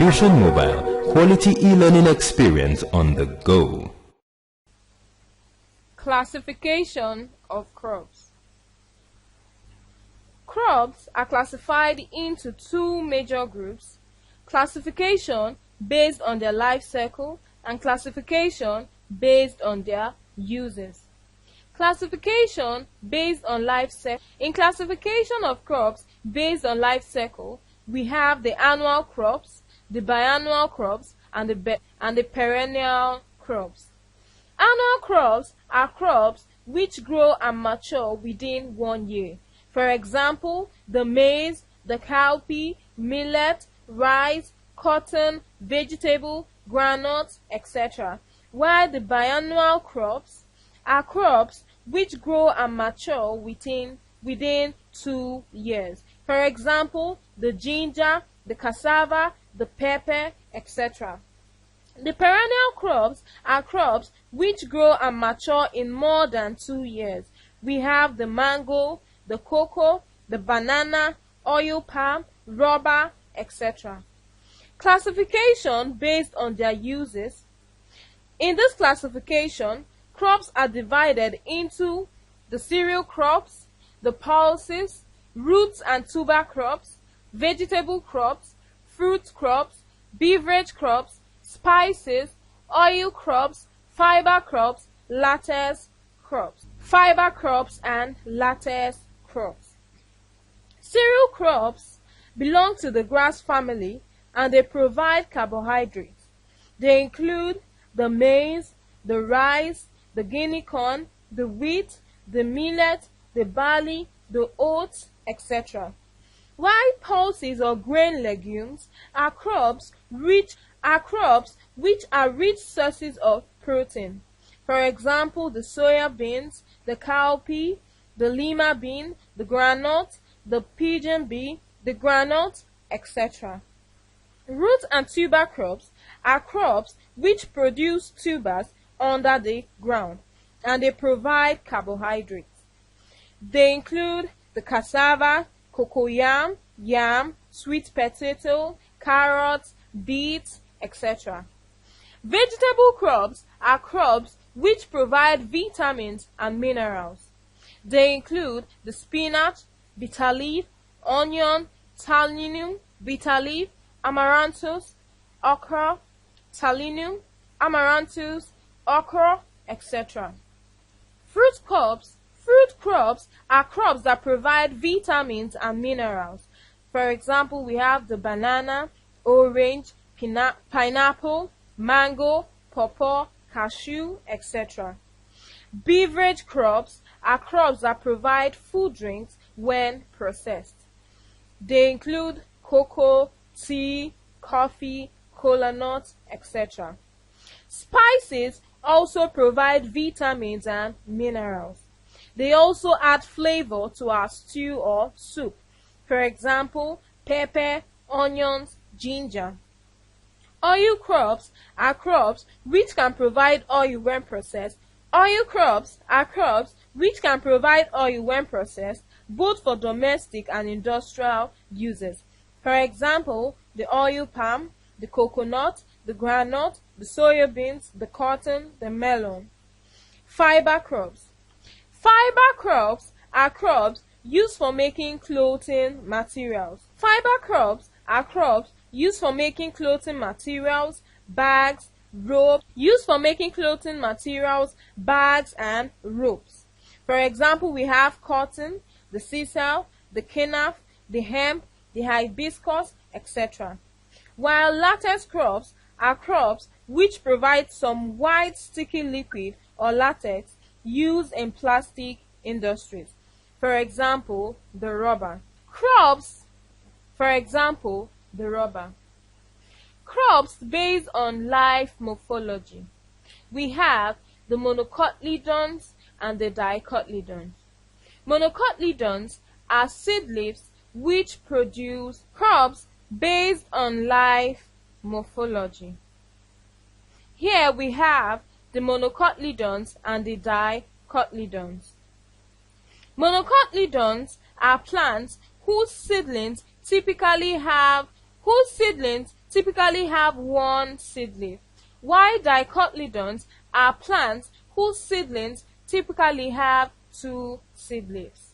Fusion Mobile, quality e-learning experience on the go. Classification of crops. Crops are classified into two major groups: classification based on their life cycle and classification based on their uses. Classification based on life cycle. In classification of crops based on life cycle, we have the annual crops, the biannual crops, and the perennial crops. Annual crops are crops which grow and mature within 1 year. For example, the maize, the cowpea, millet, rice, cotton, vegetable, groundnuts, etc. While the biannual crops are crops which grow and mature within 2 years. For example, the ginger, the cassava, the pepper, etc. The perennial crops are crops which grow and mature in more than 2 years. We have the mango, the cocoa, the banana, oil palm, rubber, etc. Classification based on their uses. In this classification, crops are divided into the cereal crops, the pulses, roots and tuber crops, vegetable crops, fruit crops, beverage crops, spices, oil crops, fiber crops, latex crops. Fiber crops and latex crops. Cereal crops belong to the grass family and they provide carbohydrates. They include the maize, the rice, the guinea corn, the wheat, the millet, the barley, the oats, etc. While pulses or grain legumes are crops which are rich sources of protein. For example, the soya beans, the cowpea, the lima bean, the groundnut, the pigeon pea, the groundnut, etc. Root and tuber crops are crops which produce tubers under the ground and they provide carbohydrates. They include the cassava, cocoyam, yam, sweet potato, carrots, beets, etc. Vegetable crops are crops which provide vitamins and minerals. They include the spinach, bitter leaf, onion, talinum, bitter leaf, amaranthus, okra, talinum, amaranthus, okra, etc. Fruit crops are crops that provide vitamins and minerals. For example, we have the banana, orange, pineapple, mango, pawpaw, cashew, etc. Beverage crops are crops that provide food drinks when processed. They include cocoa, tea, coffee, kola nuts, etc. Spices also provide vitamins and minerals. They also add flavor to our stew or soup. For example, pepper, onions, ginger. Oil crops are crops which can provide oil when processed. Oil crops are crops which can provide oil when processed, both for domestic and industrial uses. For example, the oil palm, the coconut, the groundnut, the soya beans, the cotton, the melon. Fiber crops. Fiber crops are crops used for making clothing materials. Fiber crops are crops used for making clothing materials, bags, ropes, and ropes. For example, we have cotton, the sisal, the kenaf, the hemp, the hibiscus, etc. While latex crops are crops which provide some white sticky liquid or latex used in plastic industries. For example, the rubber. Crops based on life morphology. We have the monocotyledons and the dicotyledons. Monocotyledons are seedlings which produce crops based on life morphology. Here we have the monocotyledons and the dicotyledons. Monocotyledons are plants whose seedlings typically typically have one seed leaf, while dicotyledons are plants whose seedlings typically have two seed leaves.